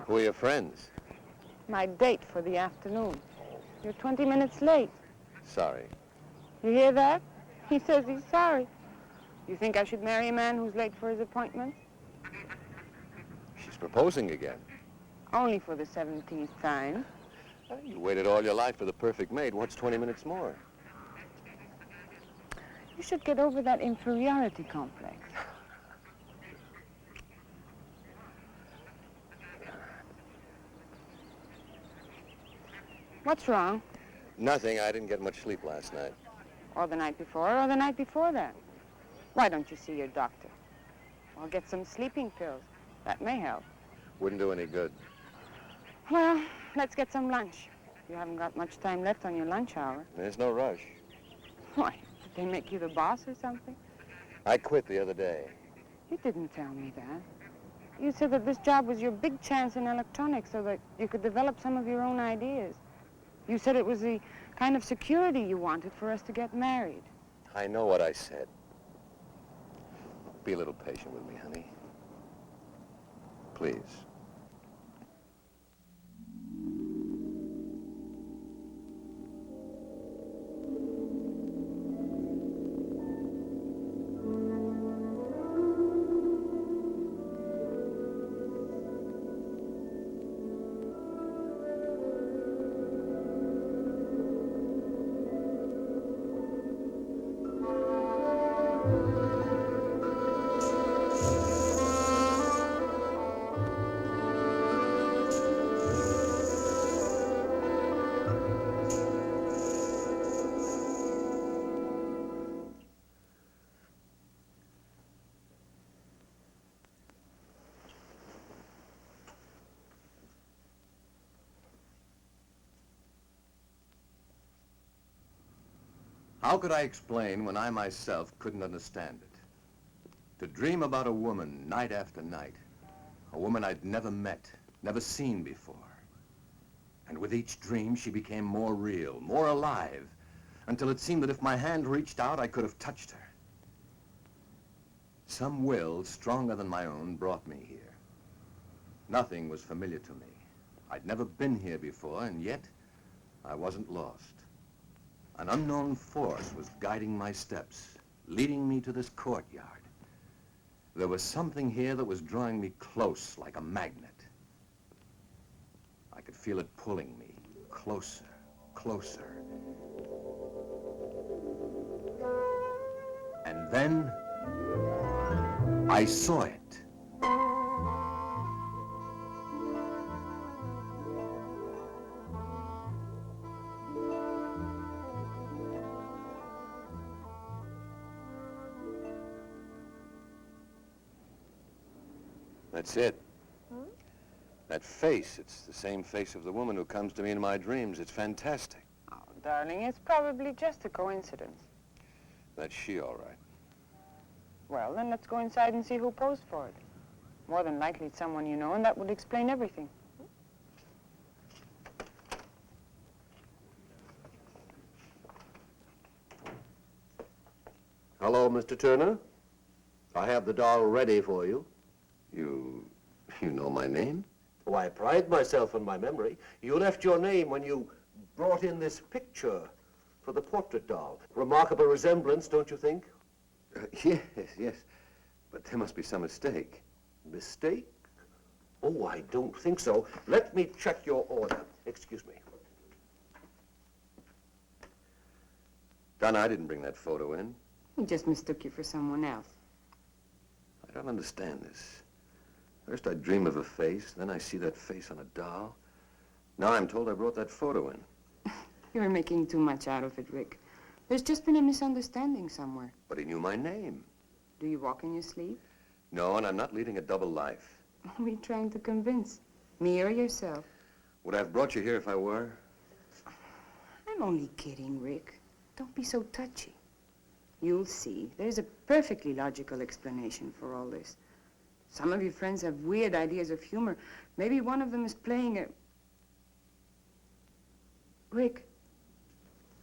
Who are your friends? My date for the afternoon. You're 20 minutes late. Sorry. You hear that? He says he's sorry. You think I should marry a man who's late for his appointment? She's proposing again. Only for the 17th time. You waited all your life for the perfect mate. What's 20 minutes more? You should get over that inferiority complex. What's wrong? Nothing. I didn't get much sleep last night. Or the night before, or the night before that. Why don't you see your doctor? Or get some sleeping pills. That may help. Wouldn't do any good. Well, let's get some lunch. You haven't got much time left on your lunch hour. There's no rush. Why? Did they make you the boss or something? I quit the other day. You didn't tell me that. You said that this job was your big chance in electronics so that you could develop some of your own ideas. You said it was the kind of security you wanted for us to get married. I know what I said. Be a little patient with me, honey. Please. How could I explain when I myself couldn't understand it? To dream about a woman night after night, a woman I'd never met, never seen before. And with each dream, she became more real, more alive, until it seemed that if my hand reached out, I could have touched her. Some will, stronger than my own, brought me here. Nothing was familiar to me. I'd never been here before, and yet I wasn't lost. An unknown force was guiding my steps, leading me to this courtyard. There was something here that was drawing me close like a magnet. I could feel it pulling me closer, closer. And then I saw it. That's it. That face, it's the same face of the woman who comes to me in my dreams. It's fantastic. Oh, darling, it's probably just a coincidence. That's she, all right. Well, then let's go inside and see who posed for it. More than likely it's someone you know, and that would explain everything. Hello, Mr. Turner. I have the doll ready for you. You know my name? Oh, I pride myself on my memory. You left your name when you brought in this picture for the portrait doll. Remarkable resemblance, don't you think? Yes. But there must be some mistake. Mistake? Oh, I don't think so. Let me check your order. Excuse me. Donna, I didn't bring that photo in. He just mistook you for someone else. I don't understand this. First I dream of a face, then I see that face on a doll. Now I'm told I brought that photo in. You're making too much out of it, Rick. There's just been a misunderstanding somewhere. But he knew my name. Do you walk in your sleep? No, and I'm not leading a double life. Who are you trying to convince? Me or yourself? Would I have brought you here if I were? I'm only kidding, Rick. Don't be so touchy. You'll see. There's a perfectly logical explanation for all this. Some of your friends have weird ideas of humor. Maybe one of them is playing a... Rick,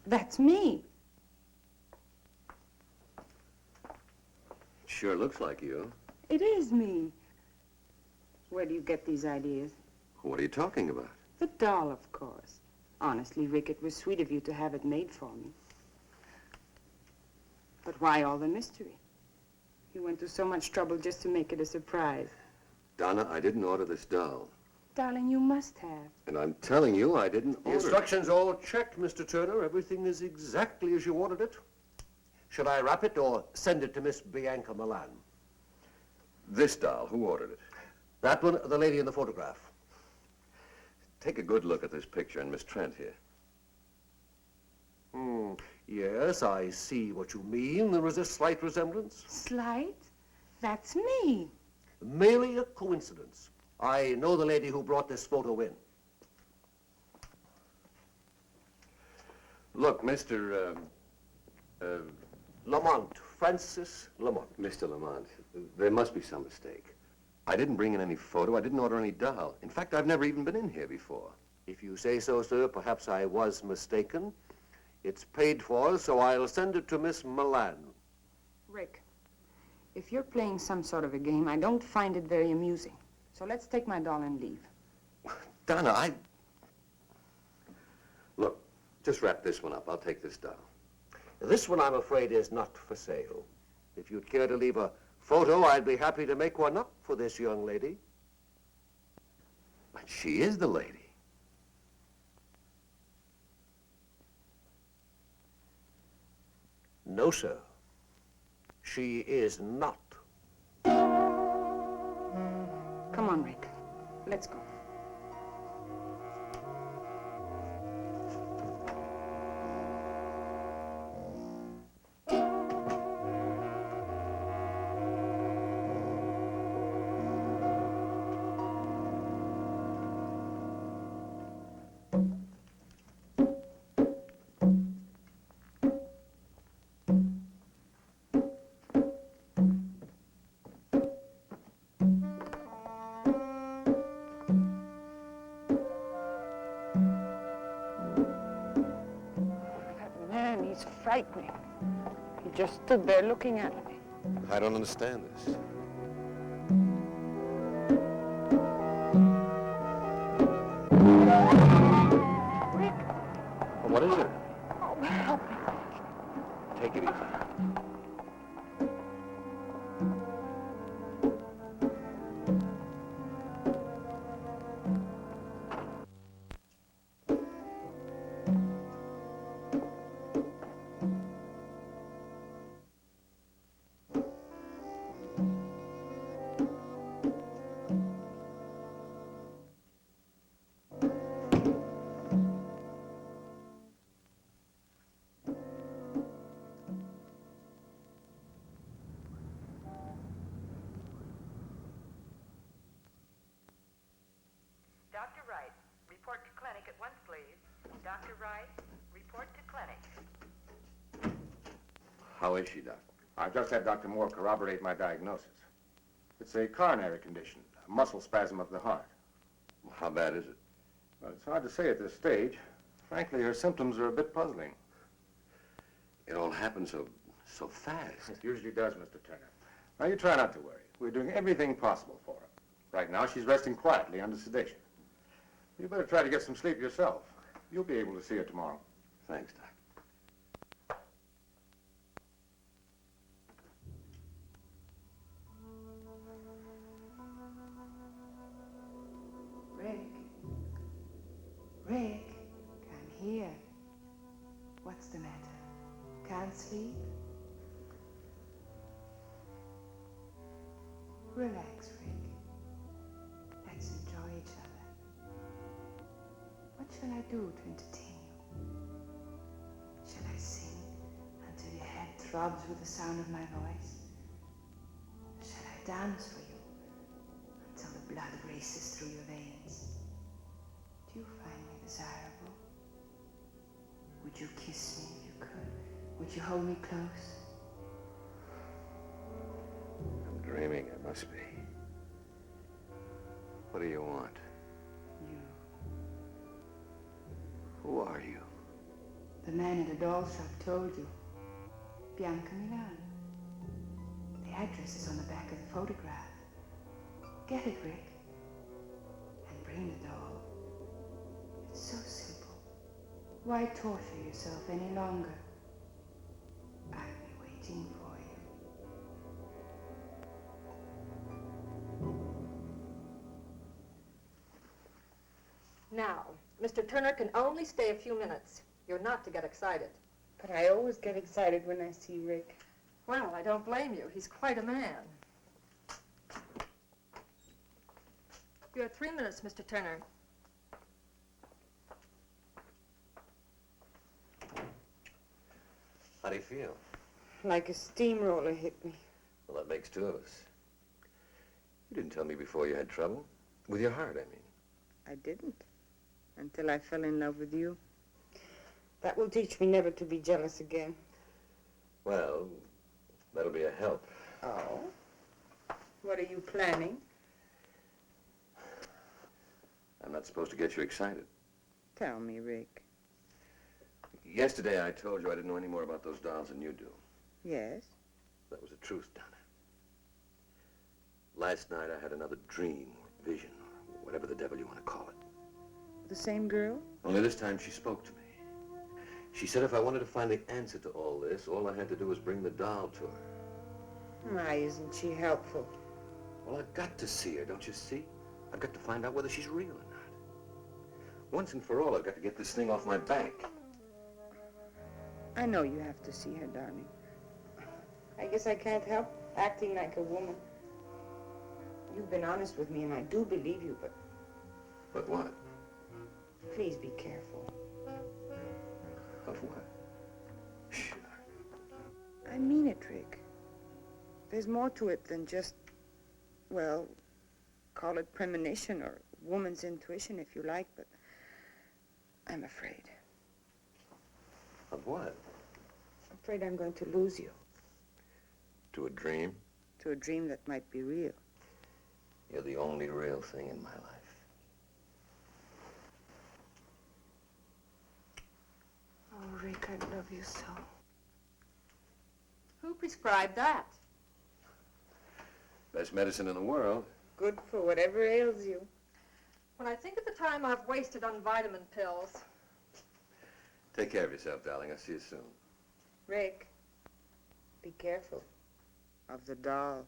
that's me. Sure looks like you. It is me. Where do you get these ideas? What are you talking about? The doll, of course. Honestly, Rick, it was sweet of you to have it made for me. But why all the mystery? You went to so much trouble just to make it a surprise. Donna, I didn't order this doll. Darling, you must have. And I'm telling you, I didn't The order it. instructions all checked, Mr. Turner. Everything is exactly as you ordered it. Should I wrap it or send it to Miss Bianca Milan? This doll, who ordered it? That one, the lady in the photograph. Take a good look at this picture and Miss Trent here. Yes, I see what you mean. There is a slight resemblance. Slight? That's me. Merely a coincidence. I know the lady who brought this photo in. Look, Mr. Lamont, Francis Lamont. Mr. Lamont, there must be some mistake. I didn't bring in any photo. I didn't order any doll. In fact, I've never even been in here before. If you say so, sir, perhaps I was mistaken. It's paid for, so I'll send it to Miss Milan. Rick, if you're playing some sort of a game, I don't find it very amusing. So let's take my doll and leave. Donna, Look, just wrap this one up. I'll take this doll. This one, I'm afraid, is not for sale. If you'd care to leave a photo, I'd be happy to make one up for this young lady. But she is the lady. No, sir. She is not. Come on, Rick. Let's go. He's frightening. He just stood there looking at me. I don't understand this. Rick! What is it? Oh, help me. Take it easy. Dr. Wright, report to clinic at once, please. Dr. Wright, report to clinic. How is she, Doc? I've just had Dr. Moore corroborate my diagnosis. It's a coronary condition, a muscle spasm of the heart. How bad is it? Well, it's hard to say at this stage. Frankly, her symptoms are a bit puzzling. It all happened so fast. It usually does, Mr. Turner. Now, you try not to worry. We're doing everything possible for her. Right now, she's resting quietly under sedation. You better try to get some sleep yourself. You'll be able to see her tomorrow. Thanks, Doc. Rick? Rick? Come here. What's the matter? Can't sleep? Relax, Rick. Let's enjoy each other. What shall I do to entertain you? Shall I sing until your head throbs with the sound of my voice? Shall I dance for you until the blood races through your veins? Do you find me desirable? Would you kiss me if you could? Would you hold me close? I'm dreaming, I must be. What do you want? You. Who are you? The man at the doll shop told you. Bianca Milan. The address is on the back of the photograph. Get it, Rick. And in a doll. It's so simple. Why torture yourself any longer? I've been waiting for you. Now, Mr. Turner can only stay a few minutes. You're not to get excited. But I always get excited when I see Rick. Well, I don't blame you. He's quite a man. You have 3 minutes, Mr. Turner. How do you feel? Like a steamroller hit me. Well, that makes two of us. You didn't tell me before you had trouble. With your heart, I mean. I didn't. Until I fell in love with you. That will teach me never to be jealous again. Well, that'll be a help. Oh? What are you planning? I'm not supposed to get you excited. Tell me, Rick. Yesterday I told you I didn't know any more about those dolls than you do. Yes? That was the truth, Donna. Last night I had another dream or vision or whatever the devil you want to call it. The same girl? Only this time she spoke to me. She said if I wanted to find the answer to all this, all I had to do was bring the doll to her. Why isn't she helpful? Well, I've got to see her, don't you see? I've got to find out whether she's real or not. Once and for all, I've got to get this thing off my back. I know you have to see her, darling. I guess I can't help acting like a woman. You've been honest with me, and I do believe you, but But what? please be careful. Of what? Sure. I mean it, Rick. There's more to it than just, well, call it premonition or woman's intuition if you like, but I'm afraid. Of what? I'm afraid I'm going to lose you To a dream? to a dream that might be real. You're the only real thing in my life. Oh, Rick, I love you so. Who prescribed that? Best medicine in the world. Good for whatever ails you. When I think of the time I've wasted on vitamin pills. Take care of yourself, darling. I'll see you soon. Rick, be careful of the doll.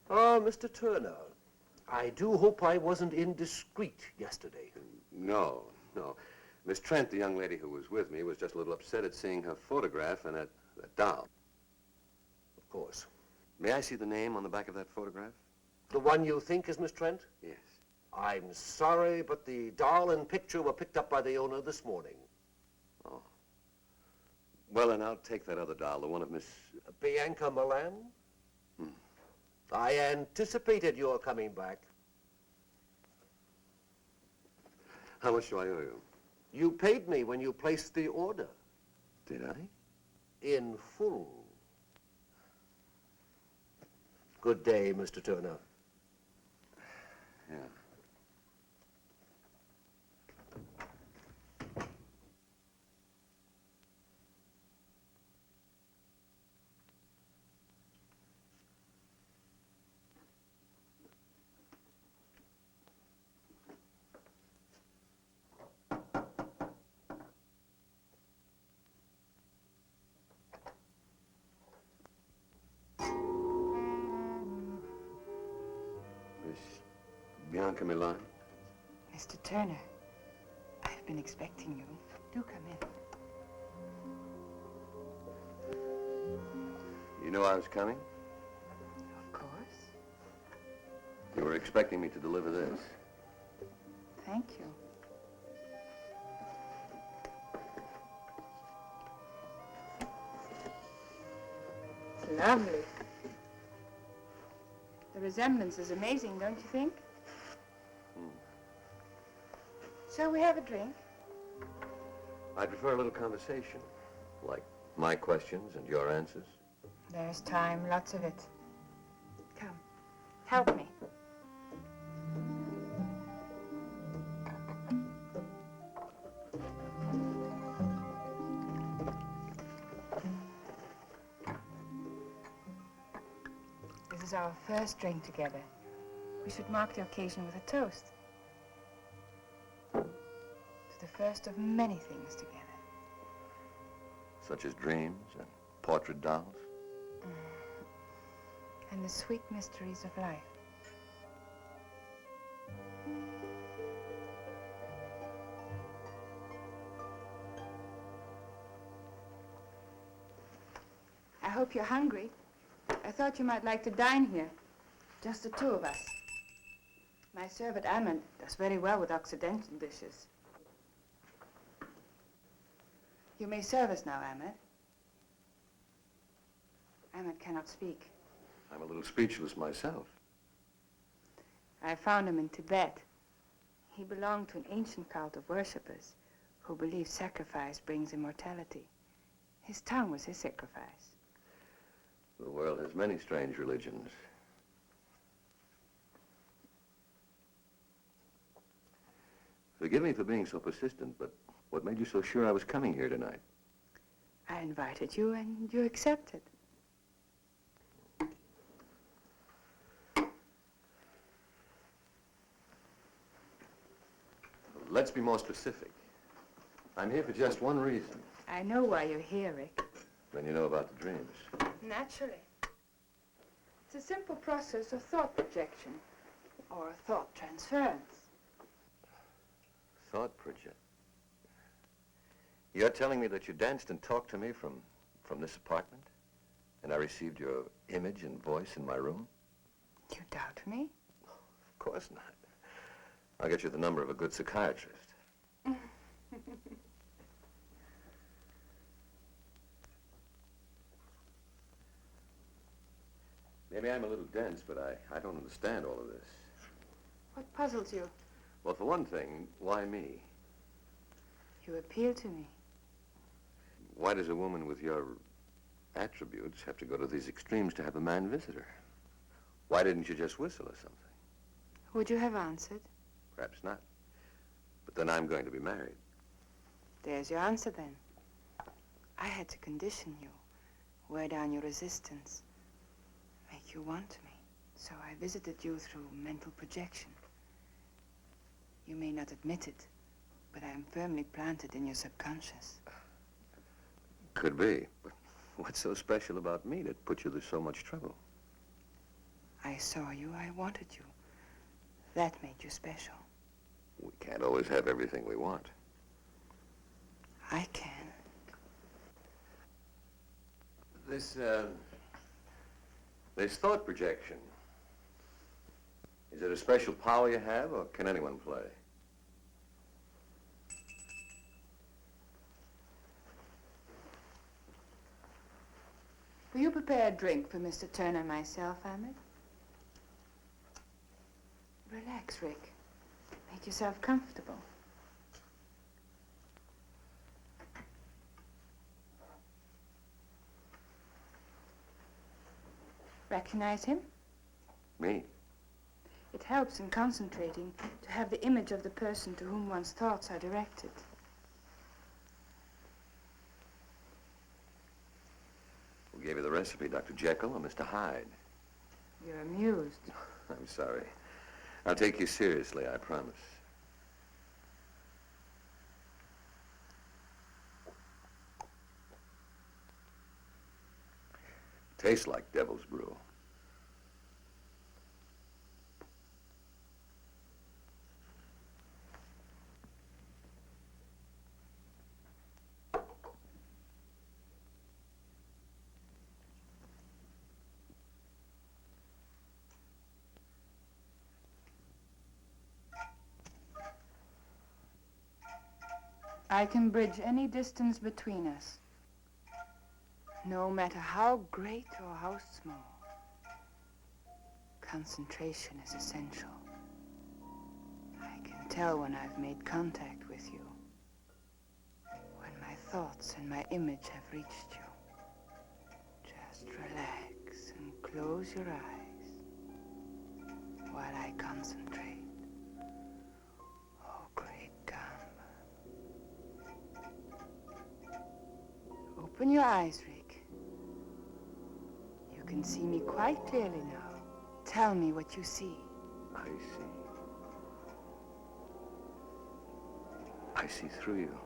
Ah, Mr. Turner, I do hope I wasn't indiscreet yesterday. No. Miss Trent, the young lady who was with me, was just a little upset at seeing her photograph and that doll. Of course. May I see the name on the back of that photograph? The one you think is Miss Trent? Yes. I'm sorry, but the doll and picture were picked up by the owner this morning. Oh. Well, then I'll take that other doll, the one of Miss... Bianca Milan? I anticipated your coming back. How much do I owe you? You paid me when you placed the order. Did I? In full. Good day, Mr. Turner. Yeah. Bianca Milan? Mr. Turner, I've been expecting you. Do come in. You knew I was coming? Of course. You were expecting me to deliver this. Thank you. It's lovely. The resemblance is amazing, don't you think? Shall we have a drink? I prefer a little conversation, like my questions and your answers. There's time, lots of it. Come, help me. This is our first drink together. We should mark the occasion with a toast. To the first of many things together. Such as dreams and portrait dolls. And the sweet mysteries of life. I hope you're hungry. I thought you might like to dine here. Just the two of us. My servant Ahmed does very well with Occidental dishes. You may serve us now, Ahmed. Ahmed cannot speak. I'm a little speechless myself. I found him in Tibet. He belonged to an ancient cult of worshippers who believed sacrifice brings immortality. His tongue was his sacrifice. The world has many strange religions. Forgive me for being so persistent, but what made you so sure I was coming here tonight? I invited you and you accepted. Let's be more specific. I'm here for just one reason. I know why you're here, Rick. Then you know about the dreams. Naturally. It's a simple process of thought projection or thought transference. Thought project. You're telling me that you danced and talked to me from this apartment? And I received your image and voice in my room? You doubt me? Of course not. I'll get you the number of a good psychiatrist. Maybe I'm a little dense, but I don't understand all of this. What puzzles you? Well, for one thing, why me? You appeal to me. Why does a woman with your attributes have to go to these extremes to have a man visit her? Why didn't you just whistle or something? Would you have answered? Perhaps not. But then I'm going to be married. There's your answer then. I had to condition you, wear down your resistance, make you want me. So I visited you through mental projection. You may not admit it, but I am firmly planted in your subconscious. Could be, but what's so special about me that put you through so much trouble? I saw you, I wanted you. That made you special. We can't always have everything we want. I can. This thought projection, is it a special power you have, or can anyone play? Will you prepare a drink for Mr. Turner and myself, Ahmed? Relax, Rick. Make yourself comfortable. Recognize him? Me? It helps in concentrating to have the image of the person to whom one's thoughts are directed. Who gave you the recipe, Dr. Jekyll or Mr. Hyde? You're amused. I'm sorry. I'll take you seriously, I promise. Tastes like devil's brew. I can bridge any distance between us, no matter how great or how small. Concentration is essential. I can tell when I've made contact with you, when thoughts and my image have reached you. Just relax and close your eyes while I concentrate. Oh, great Gamba. Open your eyes, Rick. You can see me quite clearly now. Tell me what you see. I see. I see through you.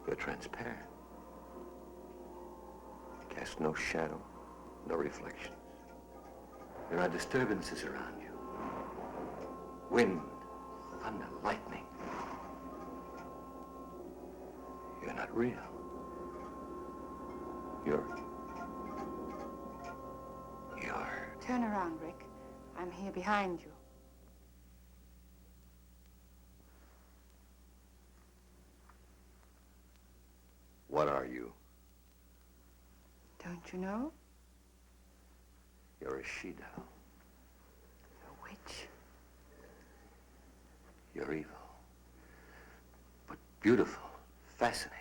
You're transparent. Cast no shadow, no reflections. There are disturbances around you. Wind, thunder, lightning. You're not real. You're... Turn around, Rick. I'm here behind you. What are you? Don't you know? You're a she-devil. A witch. You're evil. But beautiful, fascinating.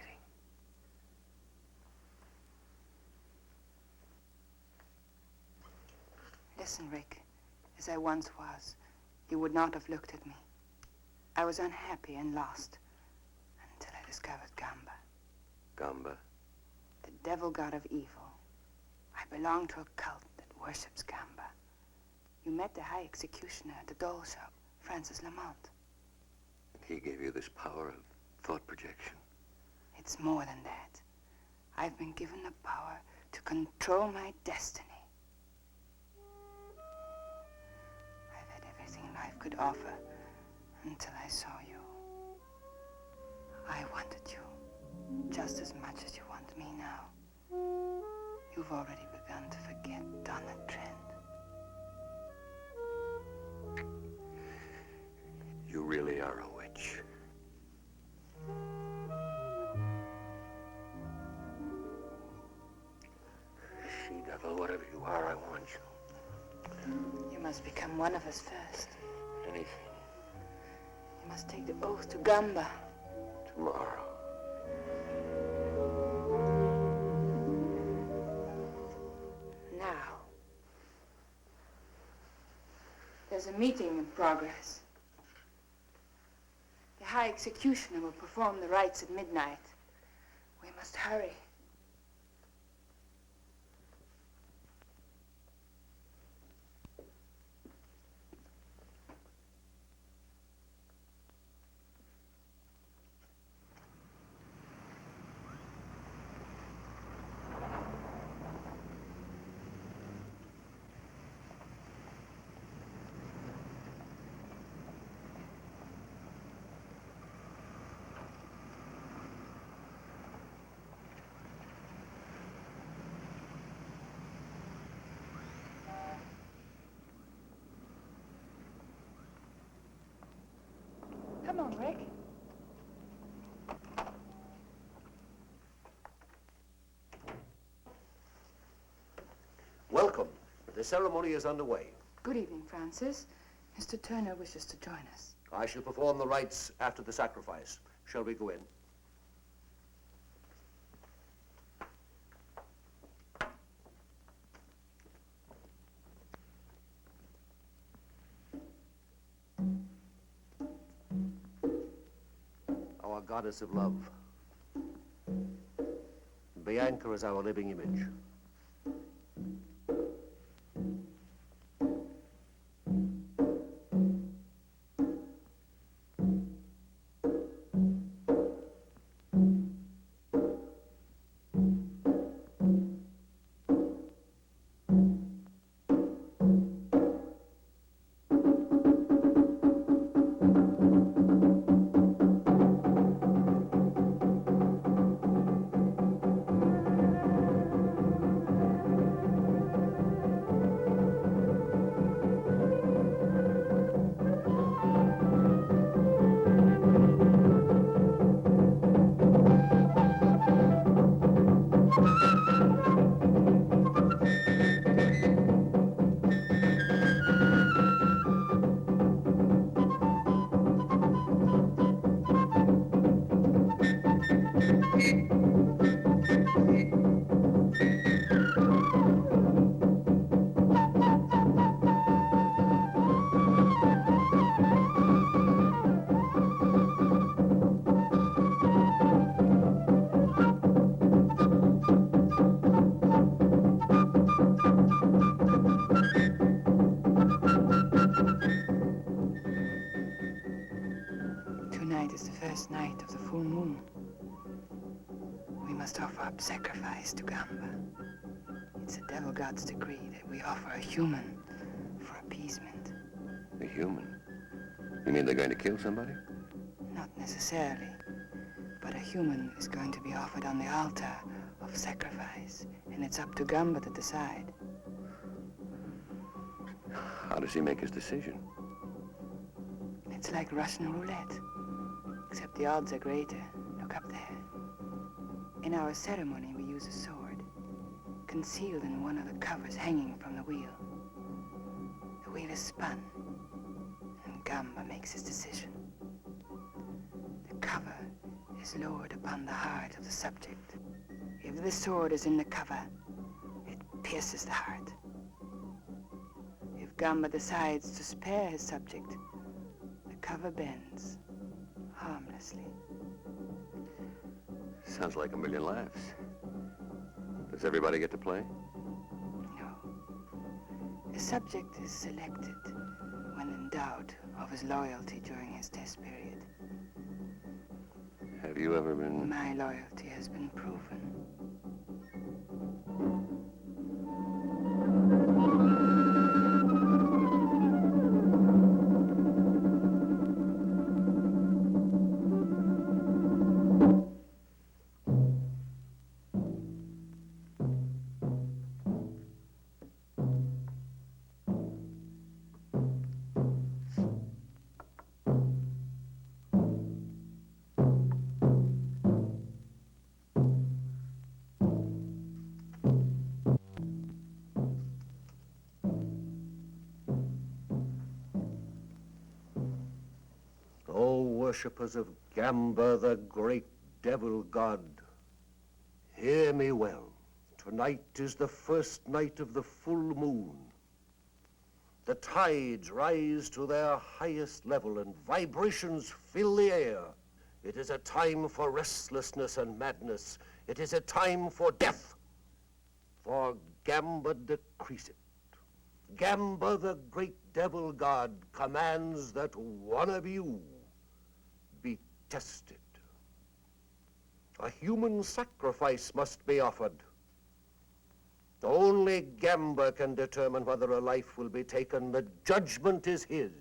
Listen, Rick. As I once was, you would not have looked at me. I was unhappy and lost until I discovered Gamba. Gamba? The devil god of evil. I belong to a cult that worships Gamba. You met the high executioner at the doll shop, Francis Lamont. And he gave you this power of thought projection? It's more than that. I've been given the power to control my destiny. I've had everything life could offer until I saw you. I wanted you just as much as you want me now. You've already begun to forget Donna Trent. You really are a witch. She-devil, whatever you are, I want you. You must become one of us first. Anything. You must take the oath to Gamba. Tomorrow. Now. There's a meeting in progress. The High Executioner will perform the rites at midnight. We must hurry. Come on, Rick. Welcome. The ceremony is underway. Good evening, Francis. Mr. Turner wishes to join us. I shall perform the rites after the sacrifice. Shall we go in? Our goddess of love. Bianca is our living image. tonight is the first night of the full moon. We must offer up sacrifice to Gamba. It's a devil god's decree that we offer a human for appeasement. A human? You mean they're going to kill somebody? Not necessarily, but a human is going to be offered on the altar of sacrifice, and it's up to Gamba to decide. How does he make his decision? It's like Russian roulette, except the odds are greater. Look up there. In our ceremony, we use a sword, concealed in one of the covers hanging from the wheel. The wheel is spun, and Gamba makes his decision. The cover is lowered upon the heart of the subject. If the sword is in the cover, it pierces the heart. If Gamba decides to spare his subject, the cover bends harmlessly. Sounds like a million laughs. Does everybody get to play? No. The subject is selected when in doubt of his loyalty during his test period. Have you ever been... My loyalty has been proven. O worshippers of Gamba, the great devil god, hear me well. Tonight is the first night of the full moon. The tides rise to their highest level and vibrations fill the air. It is a time for restlessness and madness. It is a time for death. For Gamba decrees it. Gamba, the great devil god, commands that one of you be tested. A human sacrifice must be offered. Only Gamba can determine whether a life will be taken. The judgment is his.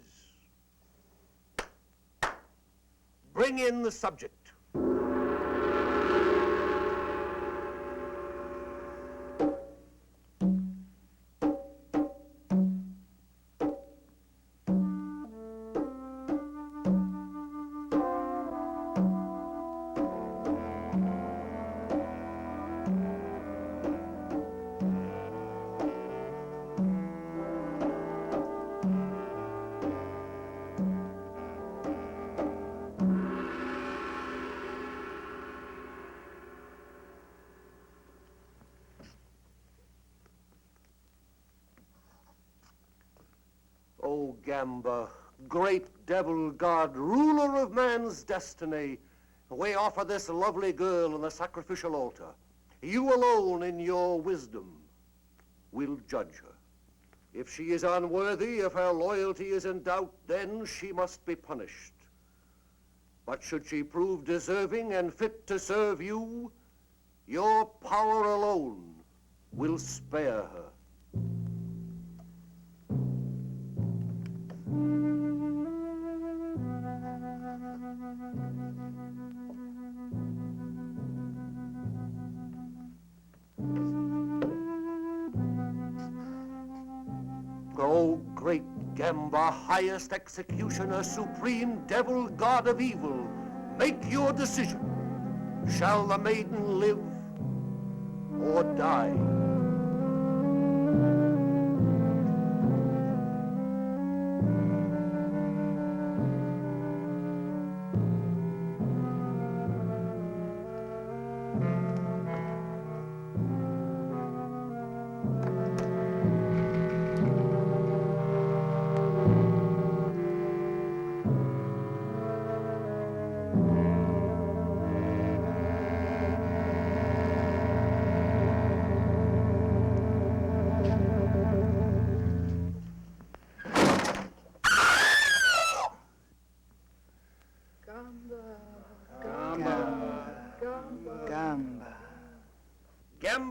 Bring in the subject. O Gamba, great devil god, ruler of man's destiny, we offer this lovely girl on the sacrificial altar. You alone in your wisdom will judge her. If she is unworthy, if her loyalty is in doubt, then she must be punished. But should she prove deserving and fit to serve you, your power alone will spare her. O great Gamba, highest executioner, supreme devil god of evil, make your decision. Shall the maiden live or die?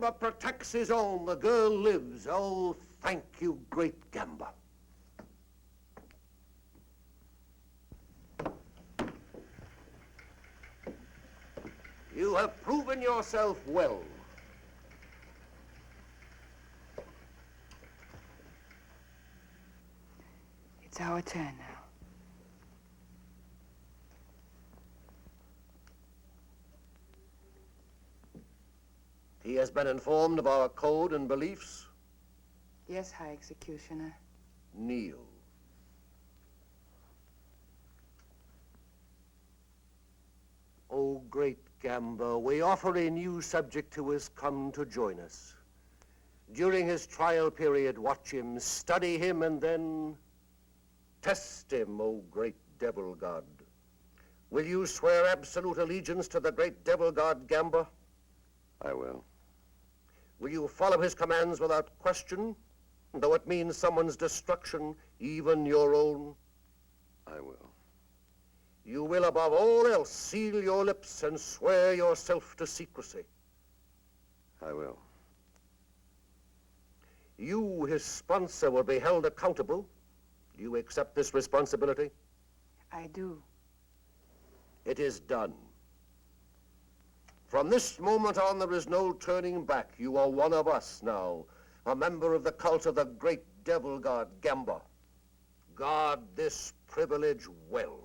Gamba protects his own. The girl lives. Oh, thank you, great Gamba. You have proven yourself well. It's our turn now. He has been informed of our code and beliefs. Yes, High Executioner. Kneel. Oh, great Gamba, we offer a new subject who has come to join us. During his trial period, watch him, study him, and then test him, O great devil god. Will you swear absolute allegiance to the great devil god Gamba? I will. Will you follow his commands without question, though it means someone's destruction, even your own? I will. You will, above all else, seal your lips and swear yourself to secrecy. I will. You, his sponsor, will be held accountable. Do you accept this responsibility? I do. It is done. From this moment on, there is no turning back. You are one of us now, a member of the cult of the great devil god Gamba. Guard this privilege well.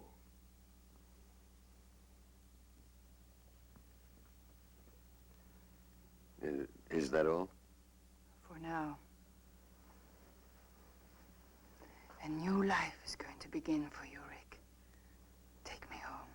Is that all? For now. A new life is going to begin for you, Rick. Take me home.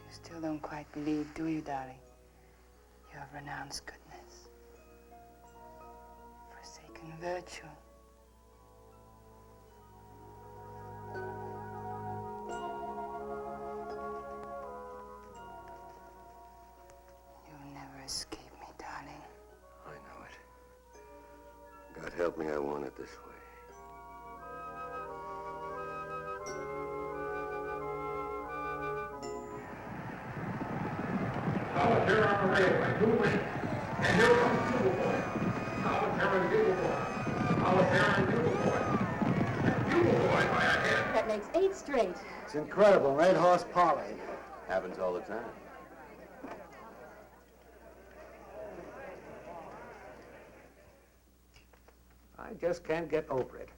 You still don't quite believe, do you, darling? You have renounced goodness, forsaken virtue. You'll never escape me, darling. I know it. God help me, I want it this way. Here on the railway, 2 minutes. And here comes Bugle Boy. Solitary Bugle Boy. Solitary Bugle Boy. Bugle Boy by a head. That makes 8 straight. It's incredible. Red Horse Polly. Happens all the time. I just can't get over it.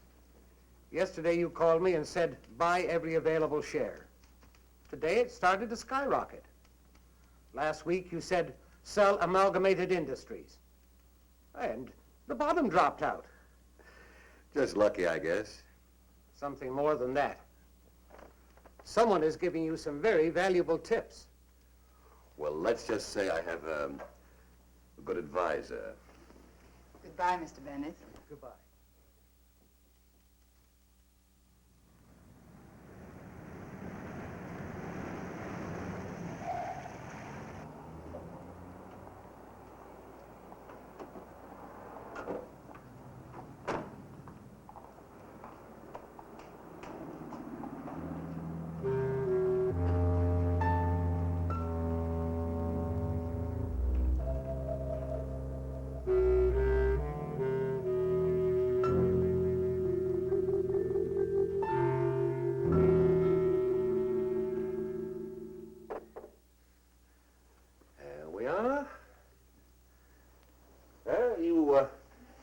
Yesterday you called me and said, buy every available share. Today it started to skyrocket. Last week you said, sell Amalgamated Industries. And the bottom dropped out. Just lucky, I guess. Something more than that. Someone is giving you some very valuable tips. Well, let's just say I have a good advisor. Goodbye, Mr. Bennett. Goodbye.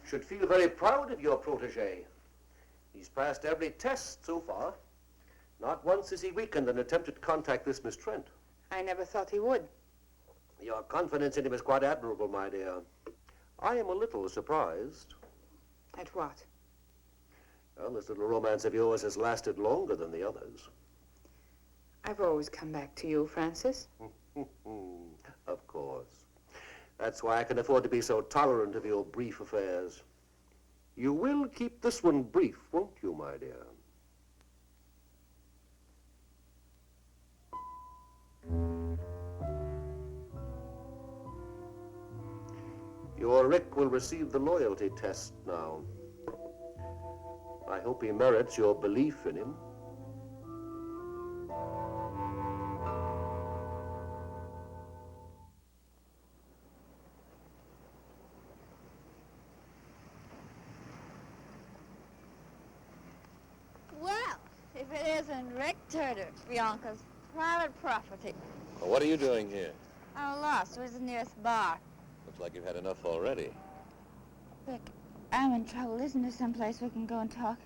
Should feel very proud of your protege. He's passed every test so far. Not once has he weakened in attempted to contact this Miss Trent. I never thought he would. Your confidence in him is quite admirable, my dear. I am a little surprised. At what? Well, this little romance of yours has lasted longer than the others. I've always come back to you, Francis. Of course. That's why I can afford to be so tolerant of your brief affairs. You will keep this one brief, won't you, my dear? Your Rick will receive the loyalty test now. I hope he merits your belief in him. Well, if it isn't Rick Turner, Bianca's private property. Well, what are you doing here? I'm lost. Where's the nearest bar? Looks like you've had enough already. Rick, I'm in trouble. Isn't there someplace we can go and talk?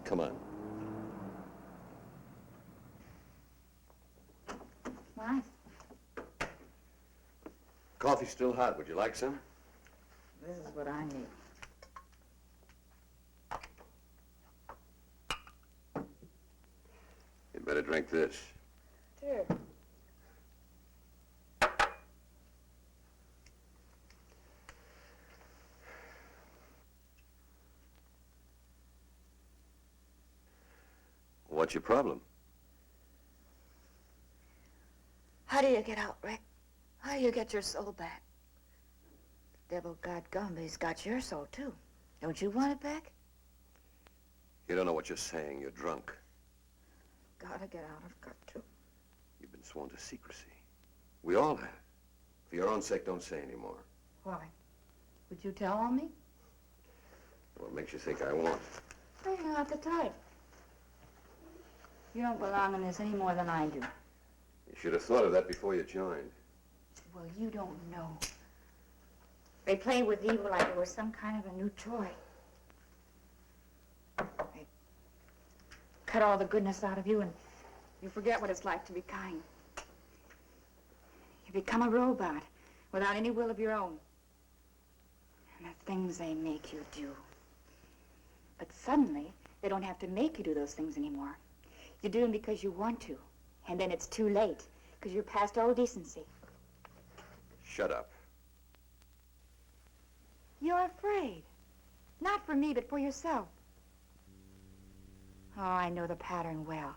Come on. Nice. Coffee's still hot. Would you like some? This is what I need. You'd better drink this. Sure. What's your problem? How do you get out, Rick? How do you get your soul back? The devil God Gumby's got your soul, too. Don't you want it back? You don't know what you're saying. You're drunk. Gotta get out. I've got to. You've been sworn to secrecy. We all have. For your own sake, don't say any more. Why? Would you tell on me? What makes you think I won't? Well, you're not the type. You don't belong in this any more than I do. You should have thought of that before you joined. Well, you don't know. They play with evil like it was some kind of a new toy. They cut all the goodness out of you and you forget what it's like to be kind. You become a robot without any will of your own. And the things they make you do. But suddenly, they don't have to make you do those things anymore. You do them because you want to. And then it's too late, because you're past all decency. Shut up. You're afraid. Not for me, but for yourself. Oh, I know the pattern well.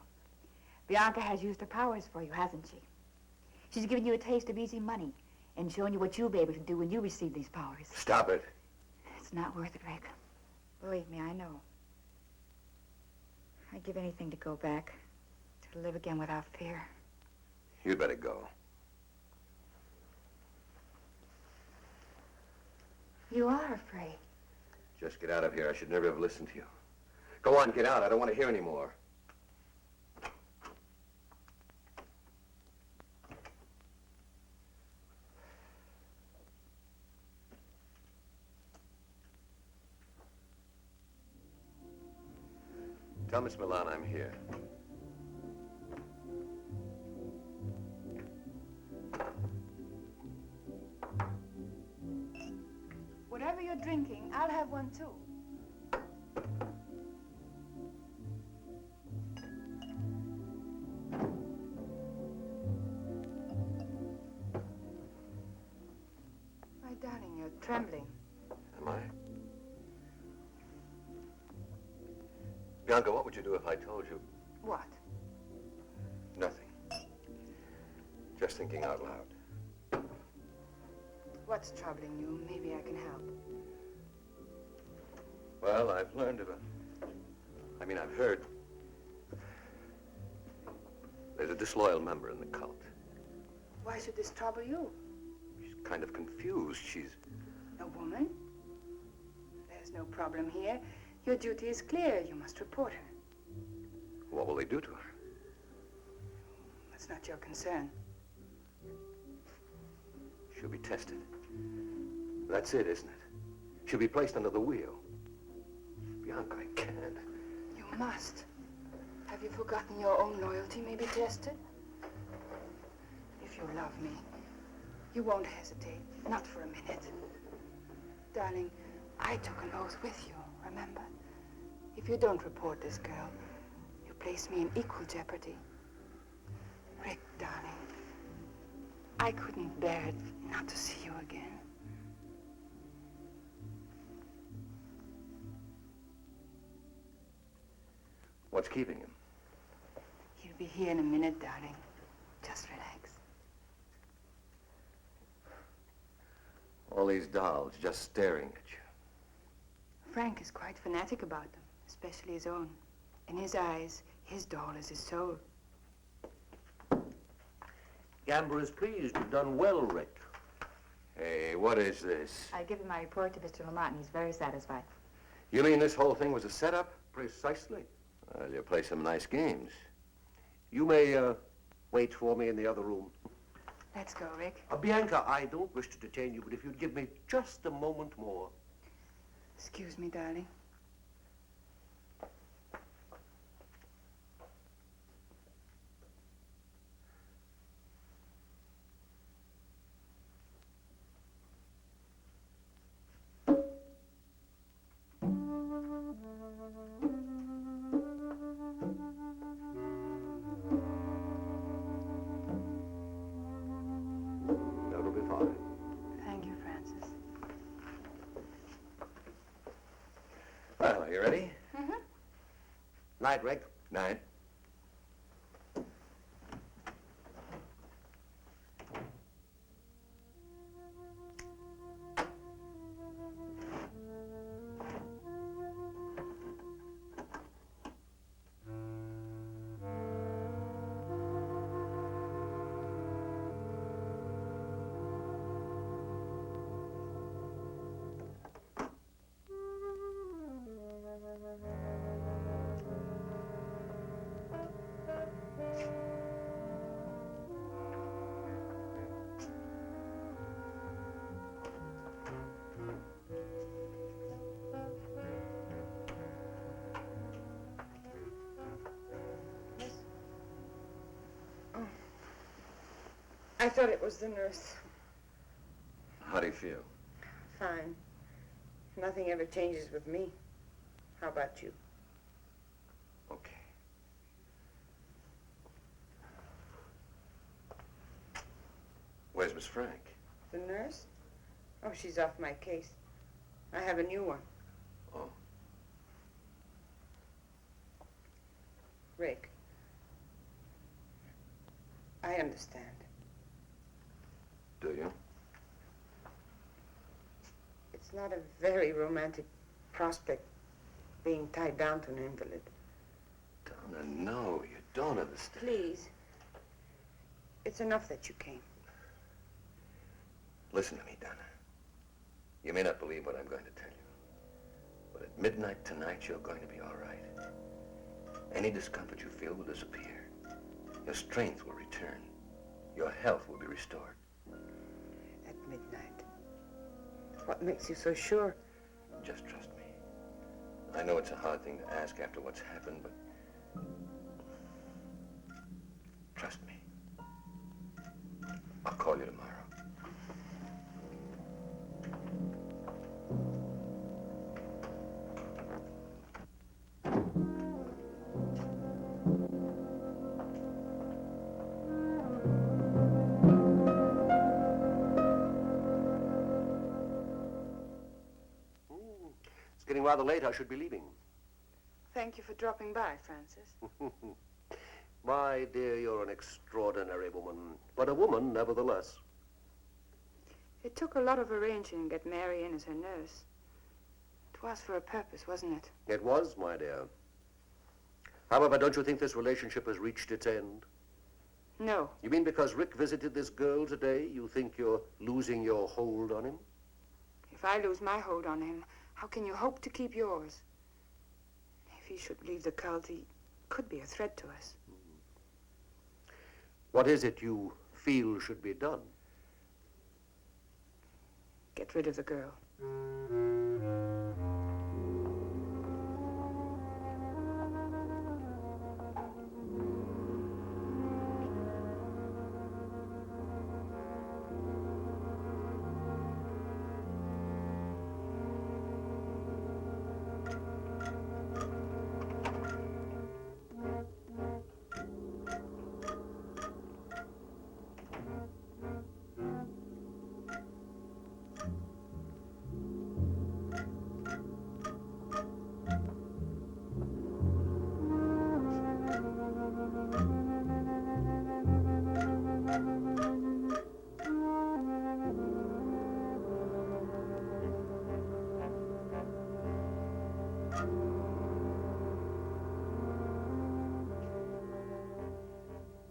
Bianca has used her powers for you, hasn't she? She's given you a taste of easy money and shown you what you'll be able to do when you receive these powers. Stop it. It's not worth it, Rick. Believe me, I know. I'd give anything to go back, to live again without fear. You'd better go. You are afraid. Just get out of here. I should never have listened to you. Go on, get out. I don't want to hear any more. Tell Miss Milan I'm here. Whatever you're drinking, I'll have one too. My darling, you're trembling. Am I? Bianca, what would you do if I told you? What? Nothing. Just thinking out loud. What's troubling you? Maybe I can help. Well, I've learned of I've heard. There's a disloyal member in the cult. Why should this trouble you? She's kind of confused. She's... A woman? There's no problem here. Your duty is clear. You must report her. What will they do to her? That's not your concern. She'll be tested. That's it, isn't it? She'll be placed under the wheel. Bianca, I can't. You must. Have you forgotten your own loyalty may be tested? If you love me, you won't hesitate. Not for a minute. Darling, I took an oath with you, remember? If you don't report this girl, you place me in equal jeopardy. darling. I couldn't bear it not to see you again. What's keeping him? He'll be here in a minute, darling. Just relax. All these dolls just staring at you. Frank is quite fanatic about them, especially his own. In his eyes, his doll is his soul. Gambler is pleased. You've done well, Rick. Hey, what is this? I give him my report to Mr. Lamont, and he's very satisfied. You mean this whole thing was a setup? Precisely. Well, you play some nice games. You may wait for me in the other room. Let's go, Rick. Bianca, I don't wish to detain you, but if you'd give me just a moment more. Excuse me, darling. That'll be fine. Thank you, Francis. Well, are you ready? Night, Rick. Night. I thought it was the nurse. How do you feel? Fine. Nothing ever changes with me. How about you? Okay. Where's Miss Frank? The nurse? Oh, she's off my case. I have a new one. Oh. Rick. I understand. Do you? It's not a very romantic prospect being tied down to an invalid. Donna, no, you don't understand. Please. It's enough that you came. Listen to me, Donna. You may not believe what I'm going to tell you, but at midnight tonight, you're going to be all right. Any discomfort you feel will disappear. Your strength will return. Your health will be restored. At midnight. What makes you so sure? Just trust me. I know it's a hard thing to ask after what's happened, but trust me. I'll call you tomorrow. It's getting rather late. I should be leaving. Thank you for dropping by, Francis. My dear, you're an extraordinary woman, but a woman nevertheless. It took a lot of arranging to get Mary in as her nurse. It was for a purpose, wasn't it? It was, my dear. However, don't you think this relationship has reached its end? No. You mean because Rick visited this girl today, you think you're losing your hold on him? If I lose my hold on him, how can you hope to keep yours? If he should leave the cult, he could be a threat to us. What is it you feel should be done? Get rid of the girl.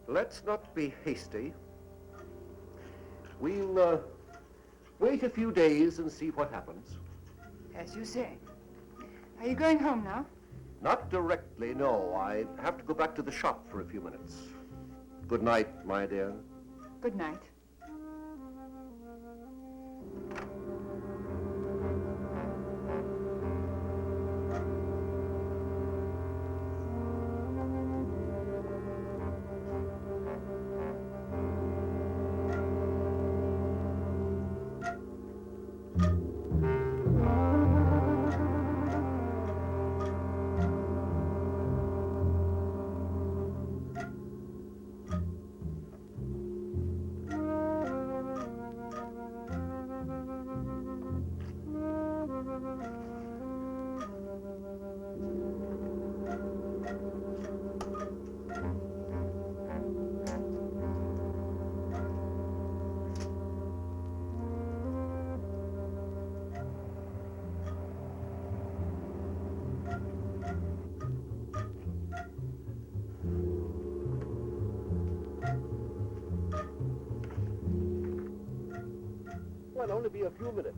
Let's not be hasty. We'll wait a few days and see what happens. As you say. Are you going home now? Not directly, no. I have to go back to the shop for a few minutes. Good night, my dear. Good night. Well, only be a few minutes.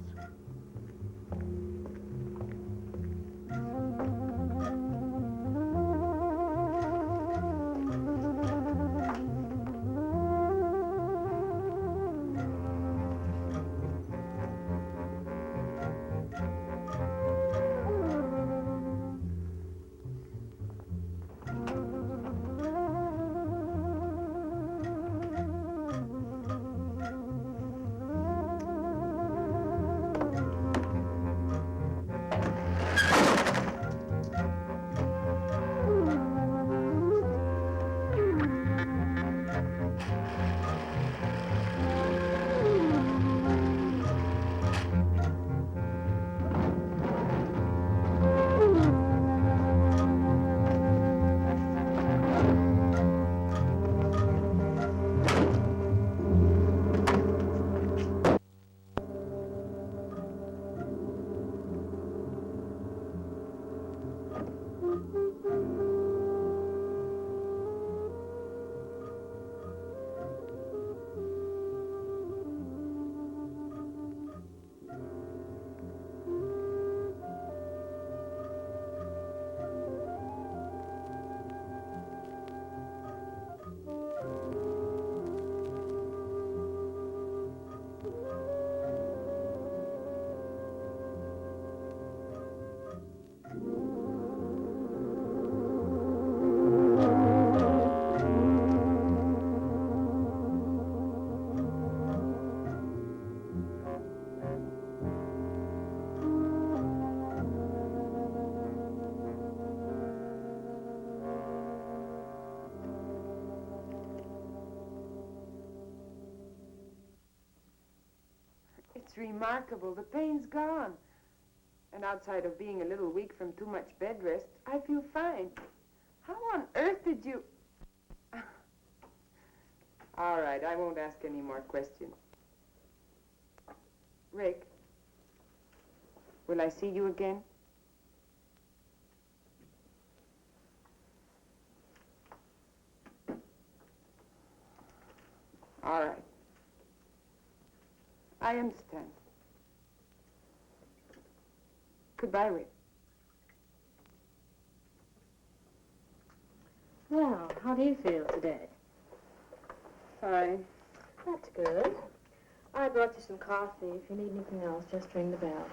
It's remarkable. The pain's gone. And outside of being a little weak from too much bed rest, I feel fine. How on earth did you... All right, I won't ask any more questions. Rick, will I see you again? All right. I understand. Goodbye, Rick. Well, how do you feel today? Fine. That's good. I brought you some coffee. If you need anything else, just ring the bell.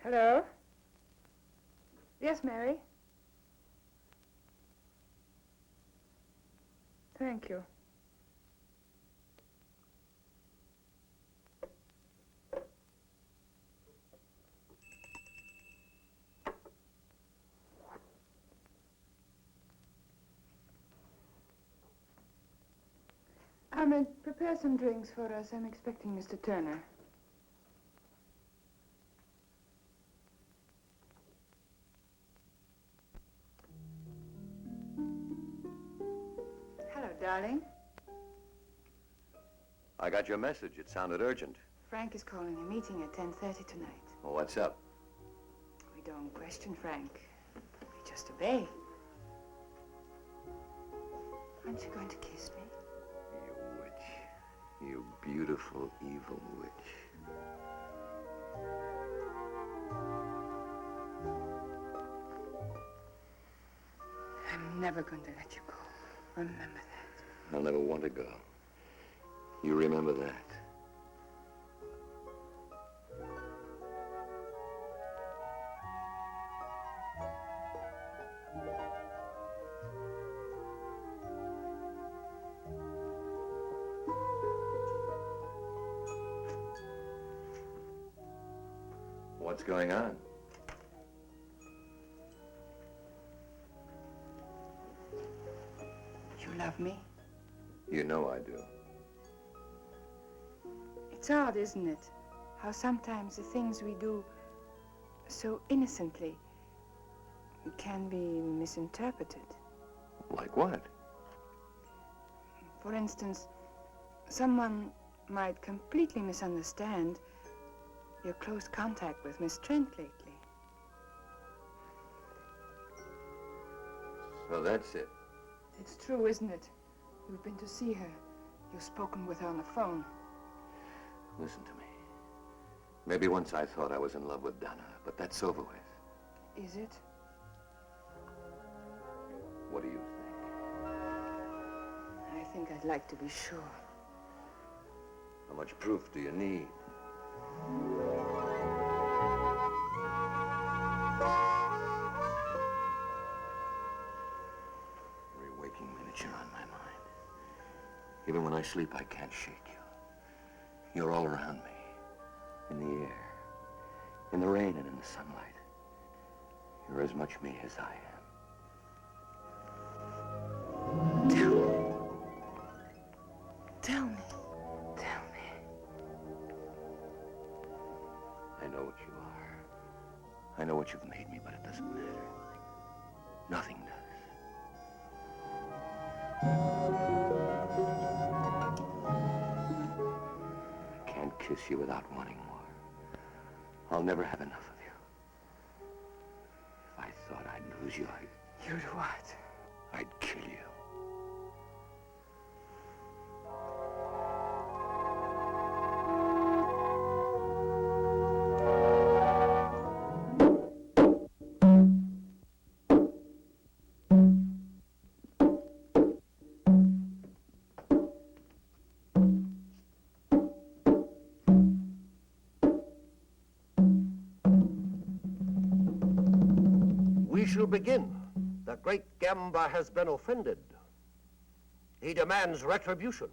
Hello? Yes, Mary? Thank you. Carmen, prepare some drinks for us. I'm expecting Mr. Turner. Hello, darling. I got your message. It sounded urgent. Frank is calling a meeting at 10:30 tonight. Well, what's up? We don't question Frank. We just obey. Aren't you going to kiss me? You witch. You beautiful, evil witch. I'm never going to let you go. Remember that. I'll never want to go. You remember that. What's going on? You love me? You know I do. It's odd, isn't it? How sometimes the things we do so innocently can be misinterpreted. Like what? For instance, someone might completely misunderstand your close contact with Miss Trent lately. So that's it. It's true, isn't it? You've been to see her. You've spoken with her on the phone. Listen to me. Maybe once I thought I was in love with Donna, but that's over with. Is it? What do you think? I think I'd like to be sure. How much proof do you need? Every waking minute you're on my mind. Even when I sleep, I can't shake you. You're all around me. In the air. In the rain and in the sunlight. You're as much me as I am. Tell me. Tell me. Tell me. I know what you are. I know what you've made me, but it doesn't matter. Nothing does. I can't kiss you without wanting more. I'll never have enough of you. If I thought I'd lose you, You'd what? I'd kill you. We shall begin. The great Gamba has been offended. He demands retribution.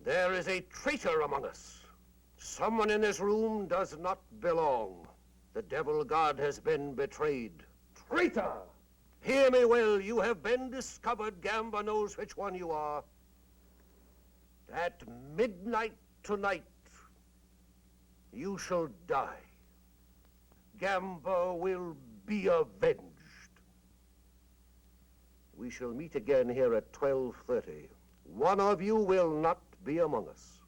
There is a traitor among us. Someone in this room does not belong. The devil god has been betrayed. Traitor! Hear me well, you have been discovered. Gamba knows which one you are. At midnight tonight, you shall die. Gamba will be avenged. We shall meet again here at 12:30. One of you will not be among us.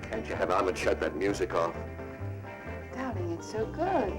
Can't you have Ahmed shut that music off? Darling, it's so good.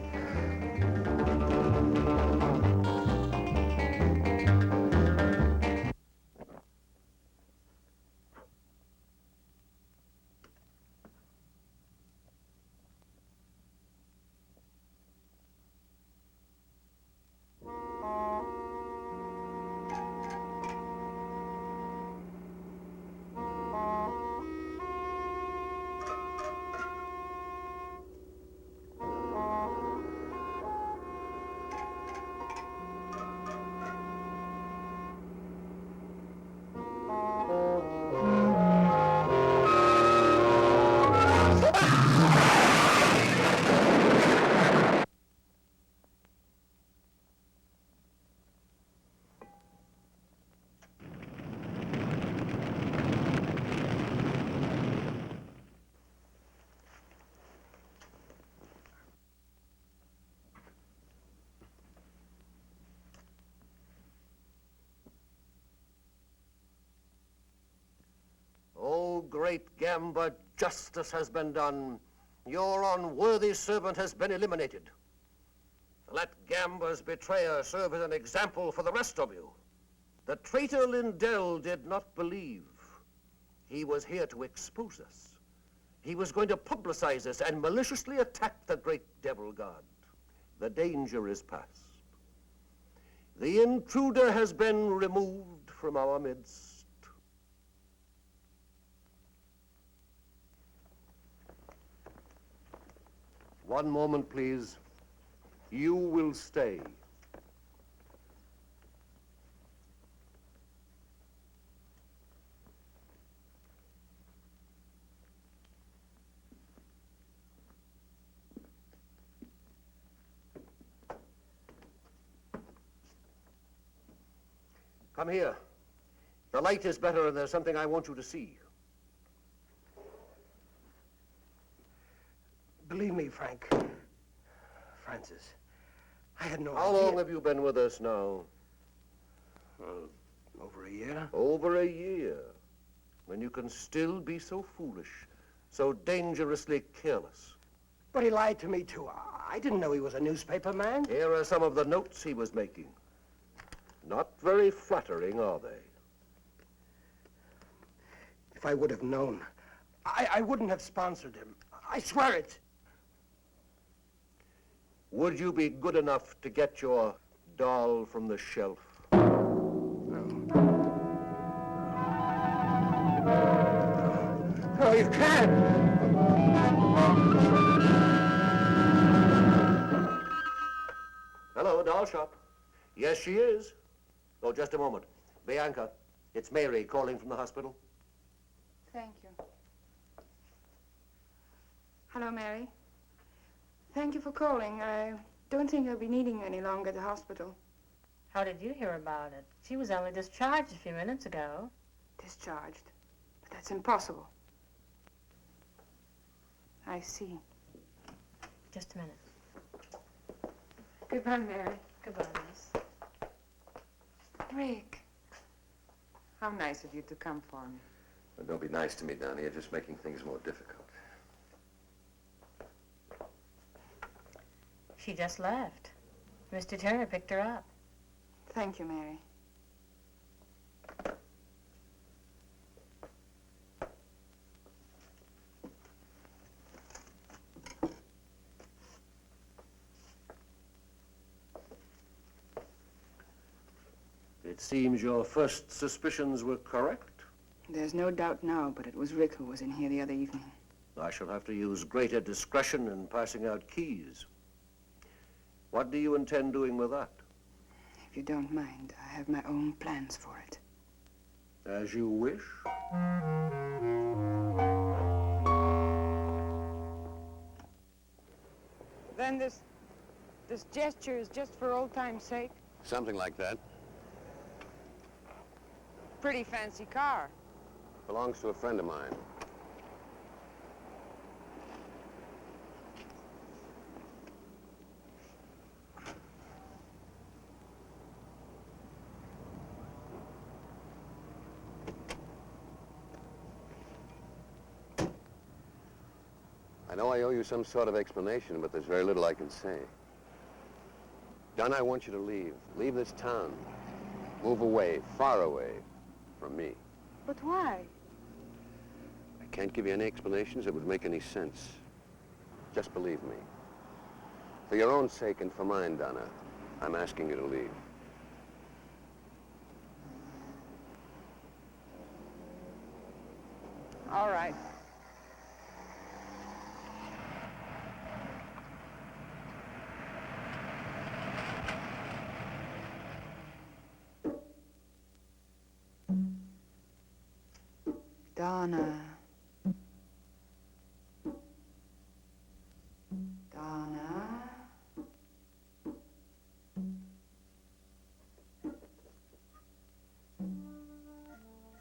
great Gamba, justice has been done. Your unworthy servant has been eliminated. Let Gamba's betrayer serve as an example for the rest of you. The traitor Lindell did not believe. He was here to expose us. He was going to publicize us and maliciously attack the great devil god. The danger is past. The intruder has been removed from our midst. One moment, please. You will stay. Come here. The light is better and there's something I want you to see. Believe me, Francis, I had no How idea. long have you been with us now? Over a year. Over a year. When you can still be so foolish, so dangerously careless. But he lied to me, too. I didn't know he was a newspaper man. Here are some of the notes he was making. Not very flattering, are they? If I would have known, I wouldn't have sponsored him. I swear it. Would you be good enough to get your doll from the shelf? No, you can't. Hello, doll shop. Yes, she is. Oh, just a moment. Bianca, it's Mary calling from the hospital. Thank you. Hello, Mary. Thank you for calling. I don't think I'll be needing you any longer at the hospital. How did you hear about it? She was only discharged a few minutes ago. Discharged. But that's impossible. I see. Just a minute. Goodbye, Mary. Goodbye, Miss. Rick. How nice of you to come for me. Well, don't be nice to me, Donnie. You're just making things more difficult. She just left. Mr. Turner picked her up. Thank you, Mary. It seems your first suspicions were correct. There's no doubt now, but it was Rick who was in here the other evening. I shall have to use greater discretion in passing out keys. What do you intend doing with that? If you don't mind, I have my own plans for it. As you wish. Then this gesture is just for old time's sake? Something like that. Pretty fancy car. Belongs to a friend of mine. I know I owe you some sort of explanation, but there's very little I can say. Dunn, I want you to leave. Leave this town. Move away, far away from me. But why? I can't give you any explanations that would make any sense. Just believe me. For your own sake and for mine, Donna, I'm asking you to leave. All right. Donna. Donna.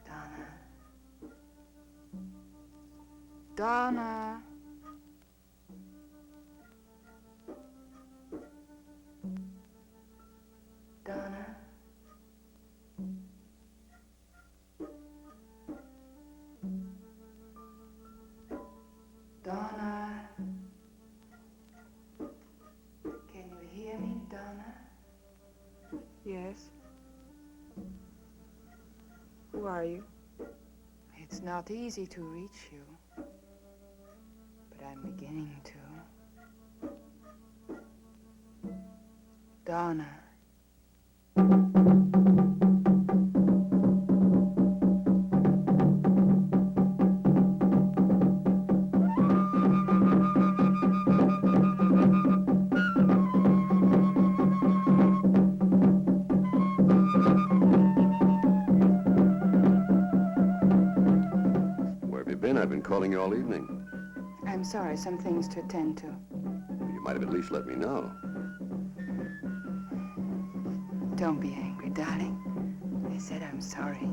Donna. Donna. Donna. are you? It's not easy to reach you, but I'm beginning to. Donna. I've been calling you all evening. I'm sorry, some things to attend to. Well, you might have at least let me know. Don't be angry, darling. I said I'm sorry.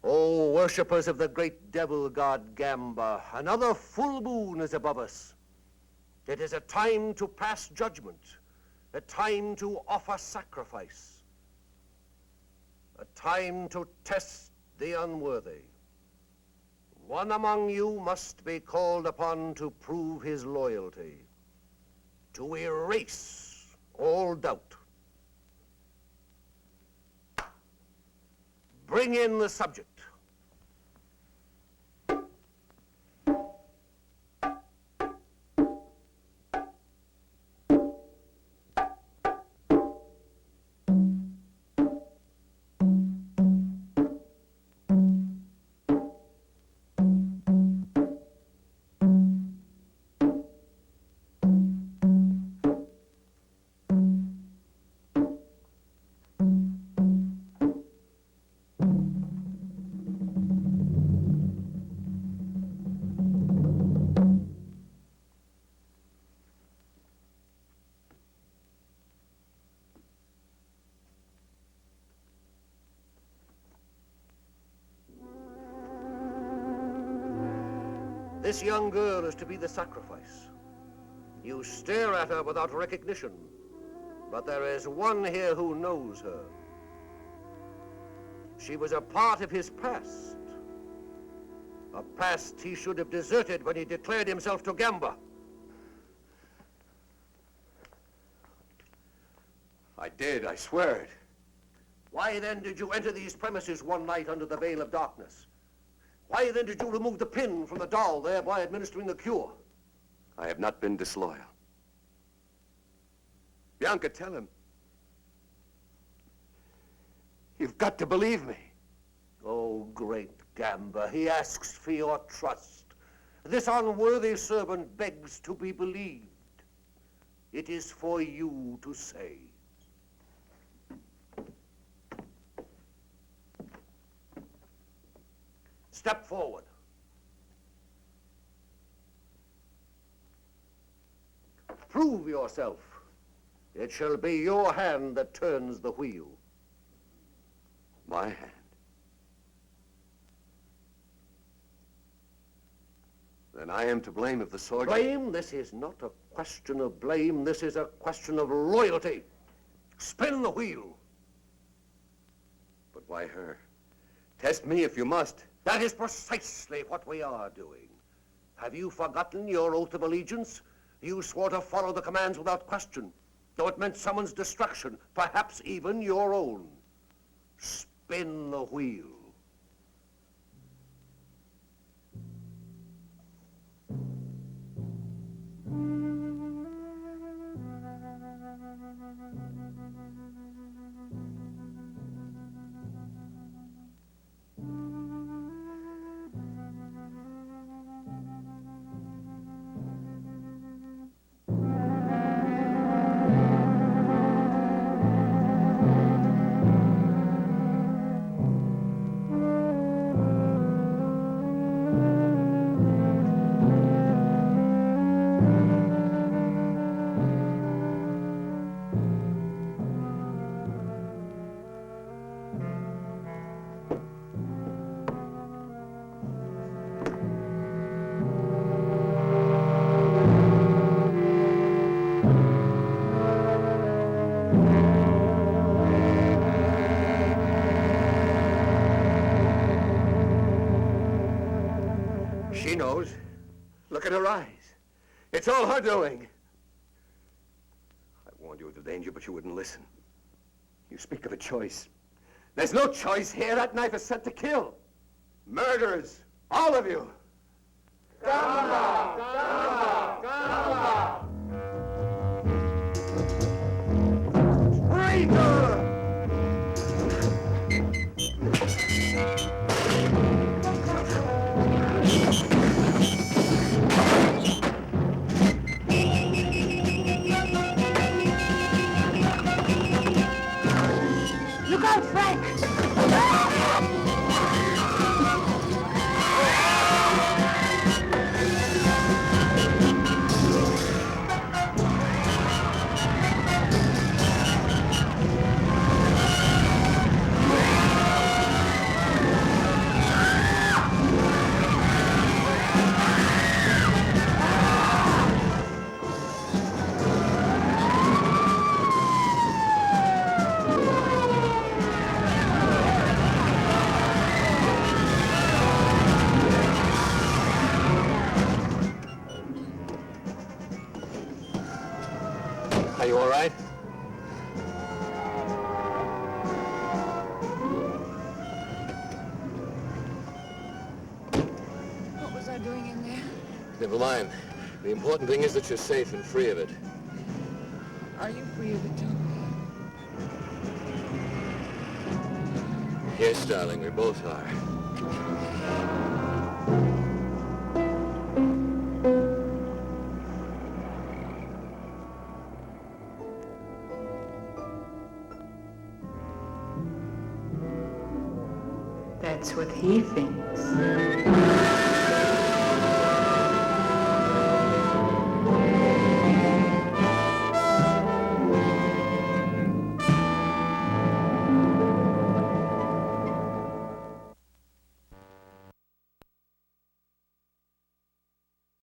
O worshippers of the great devil god Gamba, another full moon is above us. It is a time to pass judgment, a time to offer sacrifice, a time to test the unworthy. One among you must be called upon to prove his loyalty, to erase all doubt. Bring in the subject. This young girl is to be the sacrifice. You stare at her without recognition, but there is one here who knows her. She was a part of his past, a past he should have deserted when he declared himself to Gamba. I did, I swear it. Why then did you enter these premises one night under the veil of darkness? Why then did you remove the pin from the doll, thereby administering the cure? I have not been disloyal. Bianca, tell him. You've got to believe me. Oh, great Gamba, he asks for your trust. This unworthy servant begs to be believed. It is for you to say. Step forward. Prove yourself. It shall be your hand that turns the wheel. My hand. Then I am to blame if the sword... Blame? This is not a question of blame. This is a question of loyalty. Spin the wheel. But why her? Test me if you must. That is precisely what we are doing. Have you forgotten your oath of allegiance? You swore to follow the commands without question, though it meant someone's destruction, perhaps even your own. Spin the wheel. at her eyes. It's all her doing. I warned you of the danger, but you wouldn't listen. You speak of a choice. There's no choice here. That knife is set to kill. Murderers, all of you. Traitor! Look out, Frank! Are you all right? What was I doing in there? Never mind. The important thing is that you're safe and free of it. Are you free of it, Tom? Yes, darling, we both are. That's what he thinks.